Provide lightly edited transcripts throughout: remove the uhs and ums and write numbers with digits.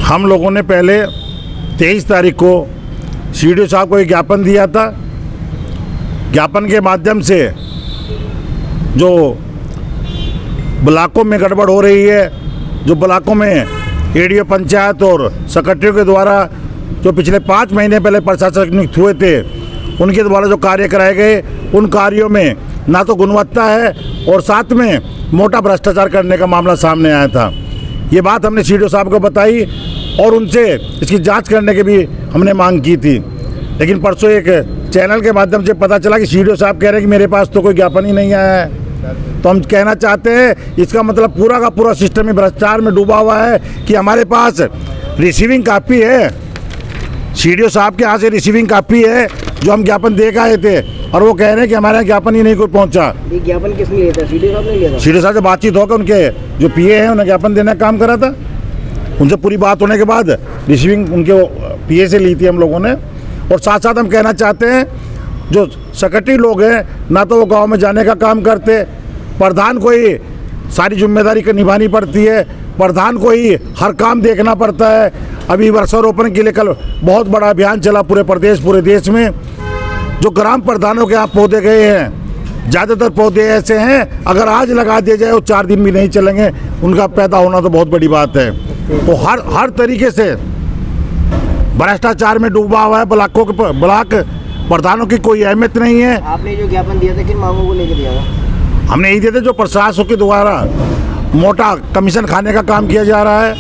हम लोगों ने पहले 23 तारीख को सीडीओ साहब को एक ज्ञापन दिया था। ज्ञापन के माध्यम से जो ब्लॉकों में गड़बड़ हो रही है, जो ब्लॉकों में एडीओ पंचायत और सेक्रेटरी के द्वारा जो पिछले 5 महीने पहले प्रशासक नियुक्त हुए थे, उनके द्वारा जो कार्य कराए गए, उन कार्यों में ना तो गुणवत्ता है और साथ में मोटा भ्रष्टाचार करने का मामला सामने आया था। ये बात हमने सीडीओ साहब को बताई और उनसे इसकी जांच करने की भी हमने मांग की थी। लेकिन परसों एक चैनल के माध्यम से पता चला कि सीडीओ साहब कह रहे हैं कि मेरे पास तो कोई ज्ञापन ही नहीं आया है। तो हम कहना चाहते हैं, इसका मतलब पूरा का पूरा सिस्टम ही भ्रष्टाचार में डूबा हुआ है कि हमारे पास रिसीविंग कॉपी है, सीडीओ साहब के यहाँ से रिसीविंग कॉपी है जो हम ज्ञापन दे के आए थे, और वो कह रहे हैं कि हमारे यहाँ ज्ञापन ही नहीं कोई पहुँचा। ये ज्ञापन किसने लिया था? सीडीओ साहब ने लिया था? सीडीओ साहब से बातचीत होकर उनके जो पीए हैं उन्हें ज्ञापन देने का काम करा था। उनसे पूरी बात होने के बाद रिसीविंग उनके पीए से ली थी हम लोगों ने। और साथ साथ हम कहना चाहते हैं, जो सेक्रेटरी लोग हैं ना तो वो गांव में जाने का काम करते, प्रधान को ही सारी जिम्मेदारी को निभानी पड़ती है, प्रधान को ही हर काम देखना पड़ता है। अभी वृक्षारोपण के लिए कल बहुत बड़ा अभियान चला पूरे प्रदेश पूरे देश में। जो ग्राम प्रधानों के यहाँ पौधे गए हैं, ज़्यादातर पौधे ऐसे हैं अगर आज लगा दिए जाए वो 4 दिन भी नहीं चलेंगे, उनका पैदा होना तो बहुत बड़ी बात है। तो हर तरीके से भ्रष्टाचार में डूबा हुआ है। ब्लॉक प्रधानों की कोई अहमियत नहीं है। आपने जो ज्ञापन दिया था किन मांगों को लेकर दिया था? हमने यही दिए थे जो प्रशासक के द्वारा मोटा कमीशन खाने का काम किया जा रहा है,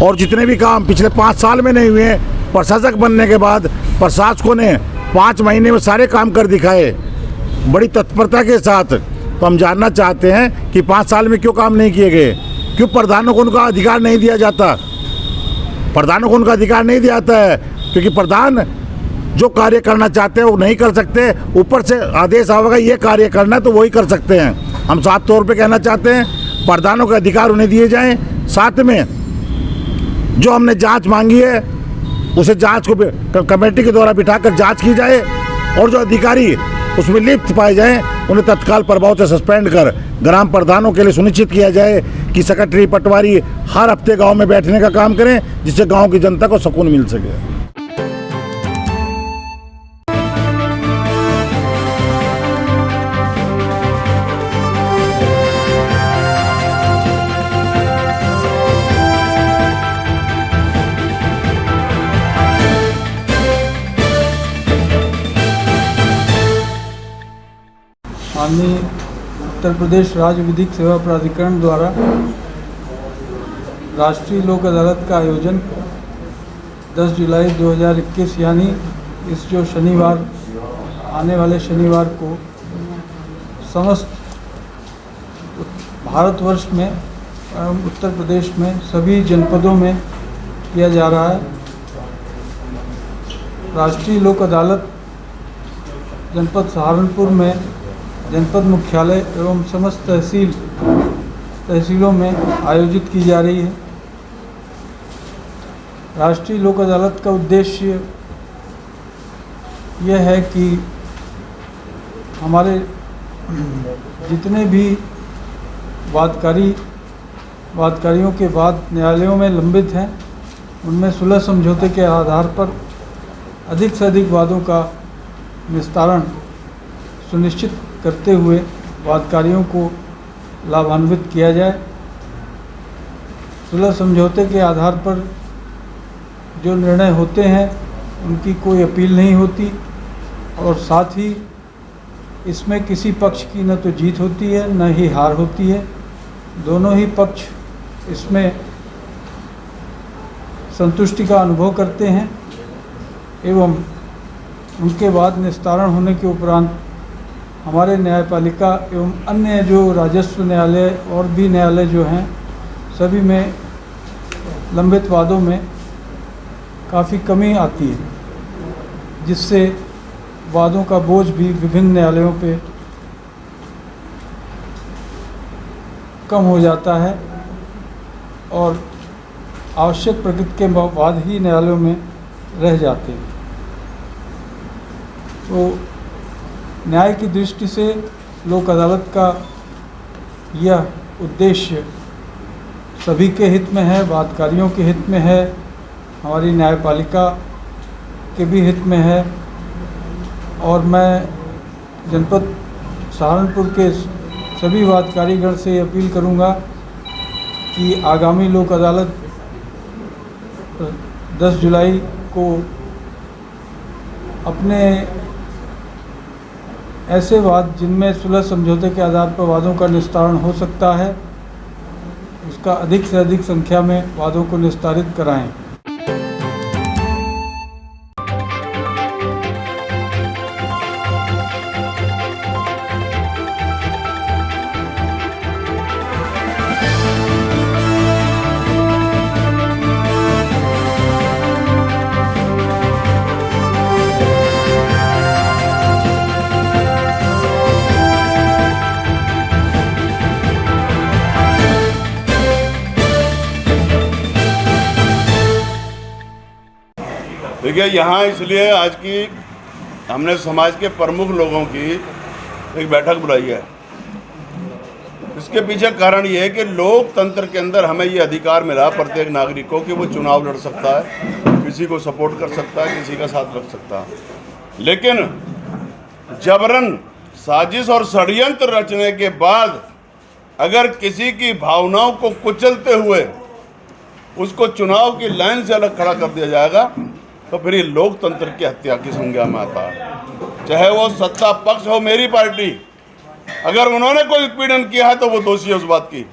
और जितने भी काम पिछले 5 साल में नहीं हुए, प्रशासक बनने के बाद प्रशासकों ने 5 महीने में सारे काम कर दिखाए बड़ी तत्परता के साथ। तो हम जानना चाहते हैं कि 5 साल में क्यों काम नहीं किए गए, क्यों प्रधानों को उनका अधिकार नहीं दिया जाता। प्रधानों को उनका अधिकार नहीं दिया जाता है क्योंकि प्रधान जो कार्य करना चाहते हैं वो नहीं कर सकते, ऊपर से आदेश आवेगा ये कार्य करना है तो वही कर सकते हैं। हम साफ तौर पे कहना चाहते हैं प्रधानों के अधिकार उन्हें दिए जाएं। साथ में जो हमने जांच मांगी है उसे जांच को कमेटी के द्वारा बिठाकर जांच की जाए, और जो अधिकारी उसमें लिप्त पाए जाएं उन्हें तत्काल प्रभाव से सस्पेंड कर ग्राम प्रधानों के लिए सुनिश्चित किया जाए कि सेक्रेटरी पटवारी हर हफ्ते गांव में बैठने का काम करें, जिससे गांव की जनता को सुकून मिल सके। माननीय उत्तर प्रदेश राज्य विधिक सेवा प्राधिकरण द्वारा राष्ट्रीय लोक अदालत का आयोजन 10 जुलाई 2021 यानी इस जो शनिवार आने वाले शनिवार को समस्त भारतवर्ष में उत्तर प्रदेश में सभी जनपदों में किया जा रहा है। राष्ट्रीय लोक अदालत जनपद सहारनपुर में जनपद मुख्यालय एवं समस्त तहसीलों में आयोजित की जा रही है। राष्ट्रीय लोक अदालत का उद्देश्य यह है कि हमारे जितने भी वादकारियों के वाद न्यायालयों में लंबित हैं, उनमें सुलह समझौते के आधार पर अधिक से अधिक वादों का निस्तारण सुनिश्चित करते हुए वादकारियों को लाभान्वित किया जाए। सुलह समझौते के आधार पर जो निर्णय होते हैं उनकी कोई अपील नहीं होती, और साथ ही इसमें किसी पक्ष की न तो जीत होती है न ही हार होती है। दोनों ही पक्ष इसमें संतुष्टि का अनुभव करते हैं एवं उनके बाद निस्तारण होने के उपरांत हमारे न्यायपालिका एवं अन्य जो राजस्व न्यायालय और भी न्यायालय जो हैं, सभी में लंबित वादों में काफ़ी कमी आती है, जिससे वादों का बोझ भी विभिन्न न्यायालयों पे कम हो जाता है और आवश्यक प्रकृति के वाद ही न्यायालयों में रह जाते हैं। तो न्याय की दृष्टि से लोक अदालत का यह उद्देश्य सभी के हित में है, वादकारियों के हित में है, हमारी न्यायपालिका के भी हित में है। और मैं जनपद सहारनपुर के सभी वादकारीगण से अपील करूंगा कि आगामी लोक अदालत 10 जुलाई को अपने ऐसे वाद जिनमें सुलह समझौते के आधार पर वादों का निस्तारण हो सकता है, उसका अधिक से अधिक संख्या में वादों को निस्तारित कराएं। देखिए, यहाँ इसलिए आज की हमने समाज के प्रमुख लोगों की एक बैठक बुलाई है। इसके पीछे कारण ये है कि लोकतंत्र के अंदर हमें ये अधिकार मिला प्रत्येक नागरिक को कि वो चुनाव लड़ सकता है, किसी को सपोर्ट कर सकता है, किसी का साथ रख सकता है। लेकिन जबरन साजिश और षड्यंत्र रचने के बाद अगर किसी की भावनाओं को कुचलते हुए उसको चुनाव की लाइन से अलग खड़ा कर दिया जाएगा तो फिर ये लोकतंत्र की हत्या की संज्ञा में आता है। चाहे वो सत्ता पक्ष हो, मेरी पार्टी, अगर उन्होंने कोई उत्पीड़न किया है तो वो दोषी है उस बात की।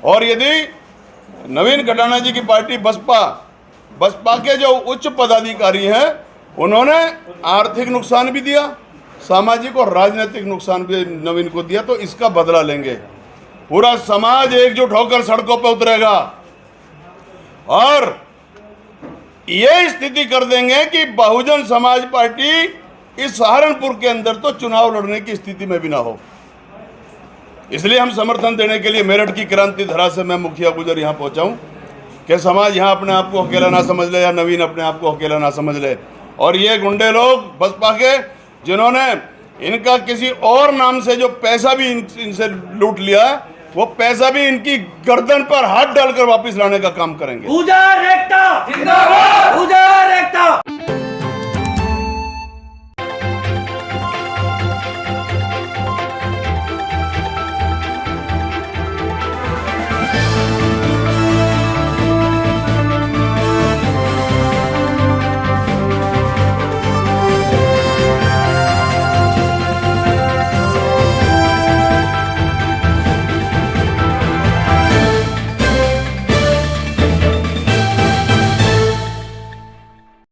और यदि नवीन कटाना जी की पार्टी बसपा के जो उच्च पदाधिकारी हैं उन्होंने आर्थिक नुकसान भी दिया, सामाजिक और राजनीतिक नुकसान भी नवीन को दिया, तो इसका बदला लेंगे। पूरा समाज एकजुट होकर सड़कों पर उतरेगा और ये स्थिति कर देंगे कि बहुजन समाज पार्टी इस सहारनपुर के अंदर तो चुनाव लड़ने की स्थिति में भी ना हो। इसलिए हम समर्थन देने के लिए मेरठ की क्रांति धरा से मैं मुखिया गुजर यहाँ पहुँचा हूँ कि समाज यहाँ अपने आप को अकेला ना समझ ले या नवीन अपने आप को अकेला ना समझ ले। और ये गुंडे लोग बसपा के जिन्होंने इनका किसी और नाम से जो पैसा भी इनसे लूट लिया है, वो पैसा भी इनकी गर्दन पर हाथ डालकर वापस लाने का काम करेंगे। गुजर एकता जिंदाबाद, गुजर एकता।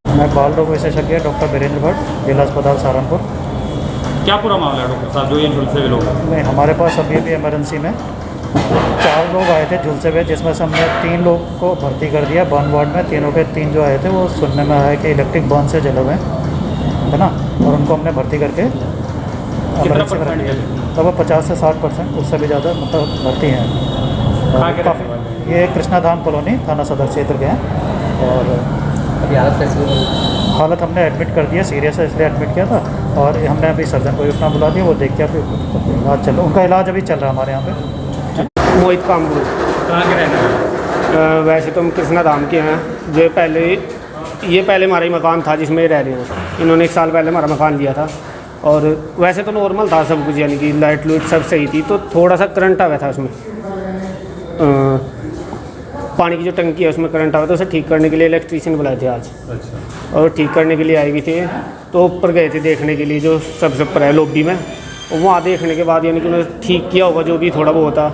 मैं बाल रोग विशेषज्ञ डॉक्टर वीरेंद्र भट्ट, जिला अस्पताल सहारनपुर। क्या पूरा मामला है डॉक्टर साहब जो ये झुलसे हुए लोग हैं? नहीं, हमारे पास अभी भी इमरजेंसी में 4 लोग आए थे झुलसे हुए, जिसमें से हमने 3 लोग को भर्ती कर दिया बर्न वार्ड में। तीनों के 3 जो आए थे वो सुनने में आया कि इलेक्ट्रिक बर्न से जले हुए है ना, और उनको हमने भर्ती करके इमरजेंसी में रख दिया। तो वो 50 से 60%, उससे भी ज़्यादा मतलब भर्ती हैं। काफ़ी ये कृष्णाधाम कॉलोनी थाना सदर क्षेत्र के हैं। और हालत हमने एडमिट कर दिया, सीरियस है इसलिए एडमिट किया था। और हमने अभी सर्जन को अपना बुला दिया, वो देख के अभी इलाज चल रहा, उनका इलाज अभी चल रहा है हमारे यहाँ पे। मोहित कामरू। कहाँ के रहने वाले? वैसे तो हम कृष्णा धाम के हैं। ये पहले हमारा ही मकान था जिसमें रह रहे हैं। इन्होंने 1 साल पहले हमारा मकान लिया था और वैसे तो नॉर्मल था सब कुछ, यानी कि लाइट लूट सब सही थी। तो थोड़ा सा करंट आ गया था उसमें, पानी की जो टंकी है उसमें करंट आ गया था। उसे ठीक करने के लिए इलेक्ट्रीशियन बुलाए थे आज। अच्छा। और ठीक करने के लिए आए भी थे, तो ऊपर गए थे देखने के लिए जो सबसे ऊपर है लॉबी में। और वहाँ देखने के बाद यानी कि उन्होंने ठीक किया होगा जो भी थोड़ा बहुत था,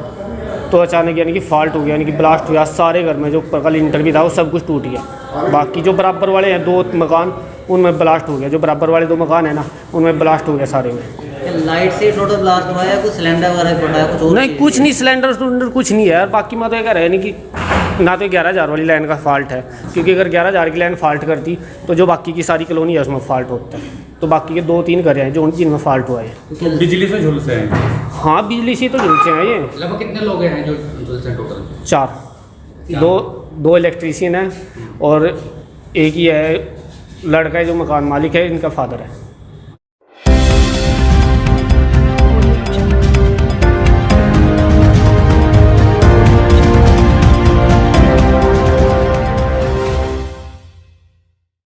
तो अचानक यानी कि फॉल्ट हो गया, यानी कि ब्लास्ट हुआ सारे घर में। जो ऊपर का लिंटर भी था वो सब कुछ टूट गया। बाकी जो बराबर वाले हैं 2 मकान उनमें ब्लास्ट हो गया। जो बराबर वाले 2 मकान है ना उनमें ब्लास्ट हो गया सारे में। लाइट से टोटल ब्लास्ट हुआ है, कुछ सिलेंडर वगैरह फटा है, कुछ और नहीं, कुछ नहीं, सिलेंडर कुछ नहीं है यार। बाकी मैं तो ये कह रहा है नहीं कि ना तो 11,000 वाली लाइन का फॉल्ट है, क्योंकि अगर 11,000 की लाइन फॉल्ट करती तो जो बाकी की सारी कॉलोनी है उसमें फॉल्ट होता है। तो बाकी के 2-3 घर हैं जो जिनमें फॉल्ट हुआ है। तो बिजली से झुलसे हैं? हाँ, बिजली से तो झुलसे हैं ये। लगभग कितने लोग हैं जो झुलसे हैं टोटल? 4। 2 इलेक्ट्रीशियन हैं और एक ही है लड़का है जो मकान मालिक है, इनका फादर है।